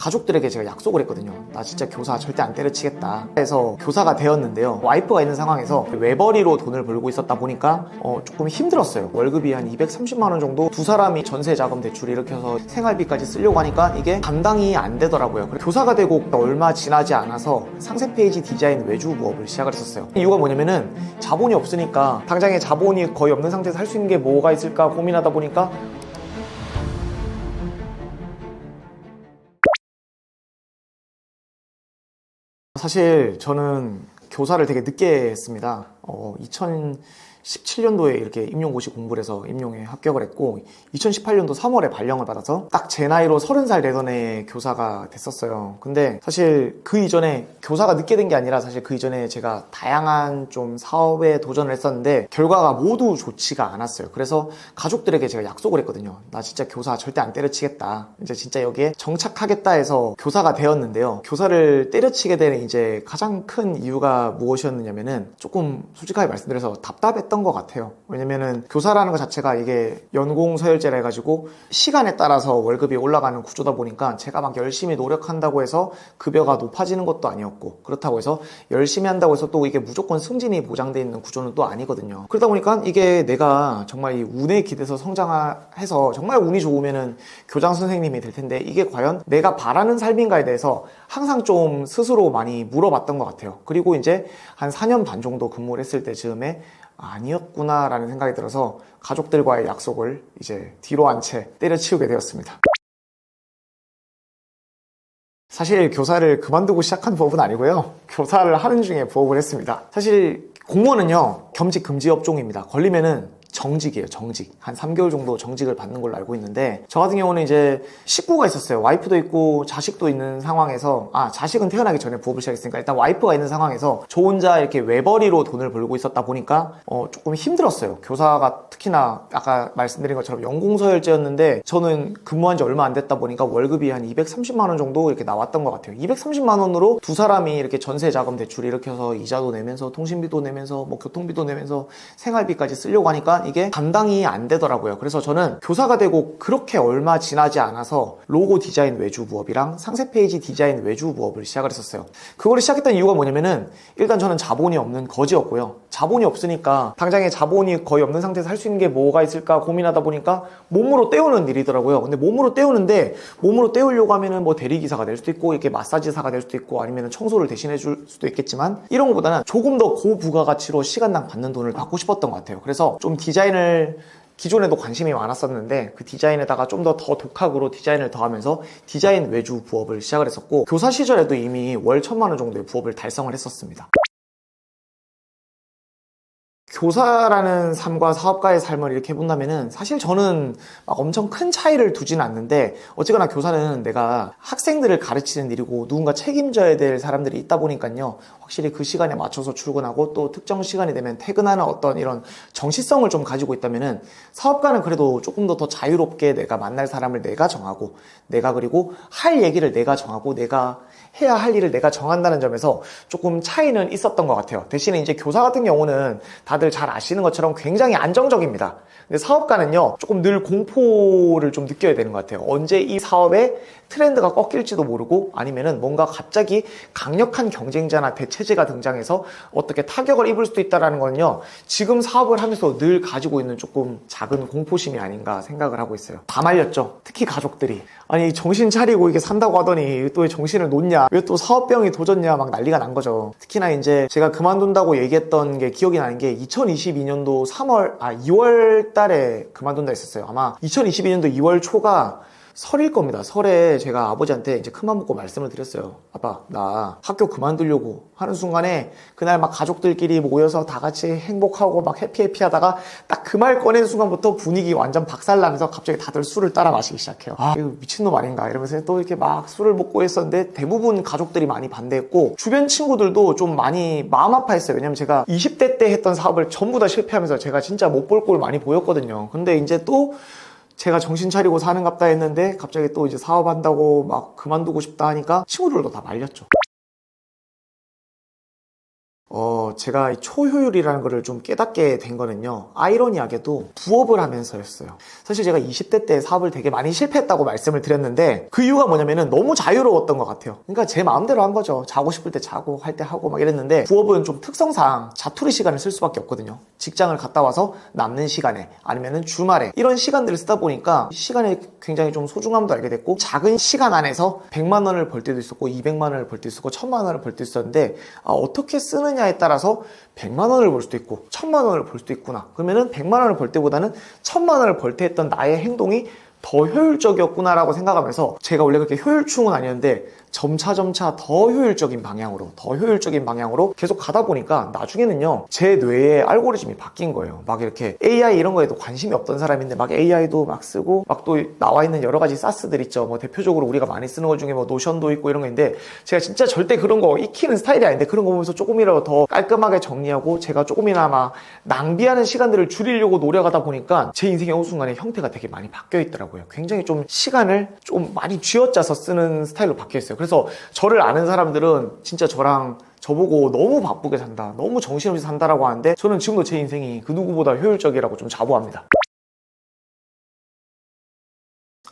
가족들에게 제가 약속을 했거든요. 나 진짜 교사 절대 안 때려치겠다 해서 교사가 되었는데요. 와이프가 있는 상황에서 외벌이로 돈을 벌고 있었다 보니까 조금 힘들었어요. 월급이 한 230만 원 정도, 두 사람이 전세 자금 대출 일으켜서 생활비까지 쓰려고 하니까 이게 감당이 안 되더라고요. 교사가 되고 얼마 지나지 않아서 상세 페이지 디자인 외주 부업을 시작을 했었어요. 이유가 뭐냐면은 자본이 없으니까, 당장에 자본이 거의 없는 상태에서 할 수 있는 게 뭐가 있을까 고민하다 보니까 사실 저는 교사를 되게 늦게 했습니다. 2017년도에 이렇게 임용고시 공부를 해서 임용에 합격을 했고 2018년도 3월에 발령을 받아서 딱 제 나이로 30살 되던 해에 교사가 됐었어요. 근데 사실 그 이전에 교사가 늦게 된 게 아니라 사실 그 이전에 제가 다양한 좀 사업에 도전을 했었는데 결과가 모두 좋지가 않았어요. 그래서 가족들에게 제가 약속을 했거든요. 나 진짜 교사 절대 안 때려치겠다. 이제 진짜 여기에 정착하겠다 해서 교사가 되었는데요. 교사를 때려치게 되는 이제 가장 큰 이유가 무엇이었느냐면은 조금 솔직하게 말씀드려서 답답했던 것 같아요. 왜냐면은 교사라는 것 자체가 이게 연공 서열제라 해가지고 시간에 따라서 월급이 올라가는 구조다 보니까 제가 막 열심히 노력한다고 해서 급여가 높아지는 것도 아니었고, 그렇다고 해서 열심히 한다고 해서 또 이게 무조건 승진이 보장되어 있는 구조는 또 아니거든요. 그러다 보니까 이게 내가 정말 이 운에 기대서 성장해서 정말 운이 좋으면은 교장 선생님이 될 텐데 이게 과연 내가 바라는 삶인가에 대해서 항상 좀 스스로 많이 물어봤던 것 같아요. 그리고 이제 한 4년 반 정도 근무를 했을 때 즈음에 아니었구나 라는 생각이 들어서 가족들과의 약속을 이제 뒤로 한 채 때려치우게 되었습니다. 사실 교사를 그만두고 시작한 부업은 아니고요. 교사를 하는 중에 부업을 했습니다. 사실 공무원은요, 겸직 금지 업종입니다. 걸리면은 정직이에요, 정직. 한 3개월 정도 정직을 받는 걸로 알고 있는데, 저 같은 경우는 이제 식구가 있었어요. 와이프도 있고 자식도 있는 상황에서, 자식은 태어나기 전에 부업을 시작했으니까 일단 와이프가 있는 상황에서 저 혼자 이렇게 외벌이로 돈을 벌고 있었다 보니까 조금 힘들었어요. 교사가 특히나 아까 말씀드린 것처럼 연공서열제였는데 저는 근무한 지 얼마 안 됐다 보니까 월급이 한 230만 원 정도 이렇게 나왔던 것 같아요. 230만 원으로 두 사람이 이렇게 전세 자금 대출 일으켜서 이자도 내면서 통신비도 내면서 뭐 교통비도 내면서 생활비까지 쓰려고 하니까 이게 감당이 안 되더라고요. 그래서 저는 교사가 되고 그렇게 얼마 지나지 않아서 로고 디자인 외주 부업이랑 상세 페이지 디자인 외주 부업을 시작을 했었어요. 그거를 시작했던 이유가 뭐냐면은 일단 저는 자본이 없는 거지였고요. 자본이 없으니까 당장에 자본이 거의 없는 상태에서 할 수 있는 게 뭐가 있을까 고민하다 보니까 몸으로 때우는 일이더라고요. 근데 몸으로 때우는데, 몸으로 때우려고 하면은 뭐 대리기사가 될 수도 있고 이렇게 마사지사가 될 수도 있고 아니면 청소를 대신해 줄 수도 있겠지만 이런 것보다는 조금 더 고부가가치로 시간당 받는 돈을 받고 싶었던 것 같아요. 그래서 좀 디자인을 기존에도 관심이 많았었는데 그 디자인에다가 좀 더 독학으로 디자인을 더하면서 디자인 외주 부업을 시작을 했었고, 교사 시절에도 이미 월 1,000만 원 정도의 부업을 달성을 했었습니다. 교사라는 삶과 사업가의 삶을 이렇게 해본다면은 사실 저는 막 엄청 큰 차이를 두지는 않는데, 어쨌거나 교사는 내가 학생들을 가르치는 일이고 누군가 책임져야 될 사람들이 있다 보니까요, 확실히 그 시간에 맞춰서 출근하고 또 특정 시간이 되면 퇴근하는 어떤 이런 정시성을 좀 가지고 있다면은, 사업가는 그래도 조금 더 자유롭게 내가 만날 사람을 내가 정하고, 내가 그리고 할 얘기를 내가 정하고, 내가 해야 할 일을 내가 정한다는 점에서 조금 차이는 있었던 것 같아요. 대신에 이제 교사 같은 경우는 다들 잘 아시는 것처럼 굉장히 안정적입니다. 근데 사업가는요, 조금 늘 공포를 좀 느껴야 되는 것 같아요. 언제 이 사업의 트렌드가 꺾일지도 모르고, 아니면은 뭔가 갑자기 강력한 경쟁자나 대체제가 등장해서 어떻게 타격을 입을 수도 있다는 건요, 지금 사업을 하면서 늘 가지고 있는 조금 작은 공포심이 아닌가 생각을 하고 있어요. 다 말렸죠. 특히 가족들이. 아니, 정신 차리고 이게 산다고 하더니 또 왜 정신을 놓냐, 왜 또 사업병이 도졌냐, 막 난리가 난 거죠. 특히나 이제 제가 그만둔다고 얘기했던 게 기억이 나는 게 2022년도 2월 달에 그만둔다 했었어요. 아마 2022년도 2월 초가 설일 겁니다. 설에 제가 아버지한테 이제 큰맘 먹고 말씀을 드렸어요. 아빠, 나 학교 그만두려고 하는 순간에 그날 막 가족들끼리 모여서 다 같이 행복하고 막 해피 하다가 딱 그 말 꺼낸 순간부터 분위기 완전 박살나면서 갑자기 다들 술을 따라 마시기 시작해요. 이거 미친놈 아닌가 이러면서 또 이렇게 막 술을 먹고 했었는데, 대부분 가족들이 많이 반대했고 주변 친구들도 좀 많이 마음 아파했어요. 왜냐면 제가 20대 때 했던 사업을 전부 다 실패하면서 제가 진짜 못 볼 꼴 많이 보였거든요. 근데 이제 또 제가 정신 차리고 사는갑다 했는데 갑자기 또 이제 사업한다고 막 그만두고 싶다 하니까 친구들도 다 말렸죠. 제가 이 초효율이라는 거를 좀 깨닫게 된 거는요, 아이러니하게도 부업을 하면서였어요. 사실 제가 20대 때 사업을 되게 많이 실패했다고 말씀을 드렸는데, 그 이유가 뭐냐면은 너무 자유로웠던 것 같아요. 그러니까 제 마음대로 한 거죠. 자고 싶을 때 자고, 할 때 하고 막 이랬는데, 부업은 좀 특성상 자투리 시간을 쓸 수밖에 없거든요. 직장을 갔다 와서 남는 시간에, 아니면은 주말에, 이런 시간들을 쓰다 보니까 시간에 굉장히 좀 소중함도 알게 됐고, 작은 시간 안에서 100만 원을 벌 때도 있었고, 200만 원을 벌 때도 있었고, 1000만 원을 벌 때도 있었는데, 어떻게 쓰느냐에 따라서 100만 원을 벌 수도 있고 1000만 원을 벌 수도 있구나. 그러면은 100만 원을 벌 때보다는 1000만 원을 벌 때 했던 나의 행동이 더 효율적이었구나라고 생각하면서, 제가 원래 그렇게 효율충은 아니었는데 점차 더 효율적인 방향으로 계속 가다 보니까 나중에는요, 제 뇌의 알고리즘이 바뀐 거예요. 막 이렇게 AI 이런 거에도 관심이 없던 사람인데 막 AI도 막 쓰고, 막 또 나와 있는 여러 가지 사스들 있죠. 뭐 대표적으로 우리가 많이 쓰는 것 중에 뭐 노션도 있고 이런 거 있는데, 제가 진짜 절대 그런 거 익히는 스타일이 아닌데, 그런 거 보면서 조금이라도 더 깔끔하게 정리하고 제가 조금이나마 낭비하는 시간들을 줄이려고 노력하다 보니까 제 인생의 어느 순간에 형태가 되게 많이 바뀌어 있더라고요. 굉장히 좀 시간을 좀 많이 쥐어짜서 쓰는 스타일로 바뀌어 있어요. 그래서 저를 아는 사람들은 진짜 저보고 너무 바쁘게 산다, 너무 정신없이 산다라고 하는데, 저는 지금도 제 인생이 그 누구보다 효율적이라고 좀 자부합니다.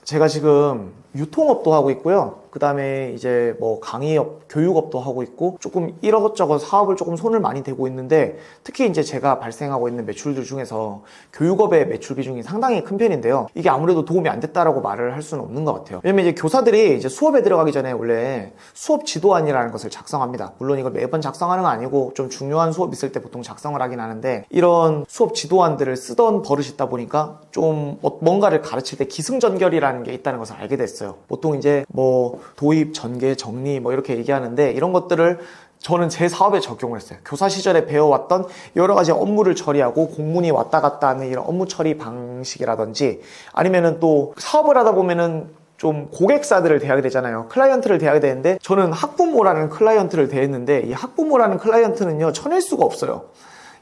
제가 지금 유통업도 하고 있고요. 그 다음에 이제 뭐 강의업, 교육업도 하고 있고, 조금 이것저것 사업을 조금 손을 많이 대고 있는데, 특히 이제 제가 발생하고 있는 매출들 중에서 교육업의 매출 비중이 상당히 큰 편인데요. 이게 아무래도 도움이 안 됐다라고 말을 할 수는 없는 것 같아요. 왜냐면 이제 교사들이 이제 수업에 들어가기 전에 원래 수업 지도안이라는 것을 작성합니다. 물론 이걸 매번 작성하는 건 아니고 좀 중요한 수업 있을 때 보통 작성을 하긴 하는데, 이런 수업 지도안들을 쓰던 버릇이 있다 보니까 좀 뭔가를 가르칠 때 기승전결이라는 게 있다는 것을 알게 됐어요. 보통 이제 뭐 도입, 전개, 정리 뭐 이렇게 얘기하는데, 이런 것들을 저는 제 사업에 적용을 했어요. 교사 시절에 배워왔던 여러 가지 업무를 처리하고 공문이 왔다 갔다 하는 이런 업무 처리 방식이라든지, 아니면은 또 사업을 하다 보면은 좀 고객사들을 대하게 되잖아요. 클라이언트를 대하게 되는데, 저는 학부모라는 클라이언트를 대했는데, 이 학부모라는 클라이언트는요, 쳐낼 수가 없어요.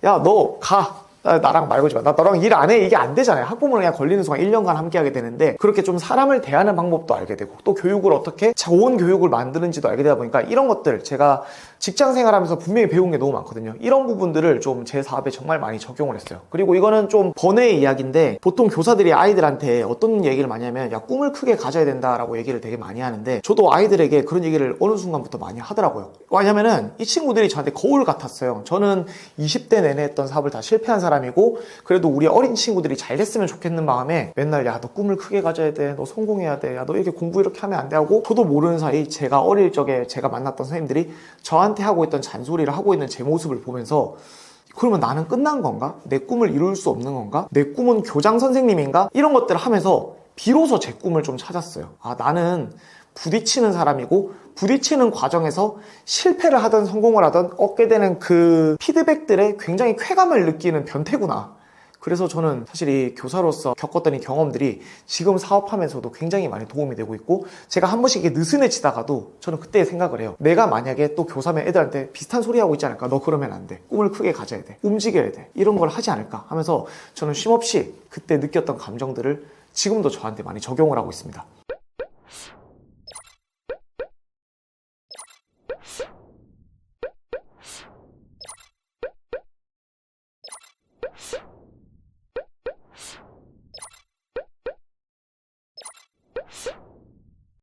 야, 너 가. 나랑 말 걸지 마. 나 너랑 일 안 해. 이게 안 되잖아요. 학부모는 그냥 걸리는 순간 1년간 함께 하게 되는데, 그렇게 좀 사람을 대하는 방법도 알게 되고, 또 교육을 어떻게 좋은 교육을 만드는지도 알게 되다 보니까, 이런 것들 제가 직장 생활하면서 분명히 배운 게 너무 많거든요. 이런 부분들을 좀 제 사업에 정말 많이 적용을 했어요. 그리고 이거는 좀 번외의 이야기인데, 보통 교사들이 아이들한테 어떤 얘기를 많이 하면, 야, 꿈을 크게 가져야 된다라고 얘기를 되게 많이 하는데, 저도 아이들에게 그런 얘기를 어느 순간부터 많이 하더라고요. 왜냐면은 이 친구들이 저한테 거울 같았어요. 저는 20대 내내 했던 사업을 다 실패한 사람이고, 그래도 우리 어린 친구들이 잘 됐으면 좋겠는 마음에 맨날, 야, 너 꿈을 크게 가져야 돼, 너 성공해야 돼, 야, 너 이렇게 공부 이렇게 하면 안 돼 하고, 저도 모르는 사이 제가 어릴 적에 제가 만났던 선생님들이 저한테 하고 있던 잔소리를 하고 있는 제 모습을 보면서, 그러면 나는 끝난 건가? 내 꿈을 이룰 수 없는 건가? 내 꿈은 교장 선생님인가? 이런 것들을 하면서 비로소 제 꿈을 좀 찾았어요. 아, 나는 부딪히는 사람이고, 부딪히는 과정에서 실패를 하든 성공을 하든 얻게 되는 그 피드백들에 굉장히 쾌감을 느끼는 변태구나. 그래서 저는 사실 이 교사로서 겪었던 이 경험들이 지금 사업하면서도 굉장히 많이 도움이 되고 있고, 제가 한 번씩 이게 느슨해지다가도 저는 그때 생각을 해요. 내가 만약에 또 교사면 애들한테 비슷한 소리 하고 있지 않을까? 너 그러면 안 돼. 꿈을 크게 가져야 돼. 움직여야 돼. 이런 걸 하지 않을까? 하면서 저는 쉼없이 그때 느꼈던 감정들을 지금도 저한테 많이 적용을 하고 있습니다.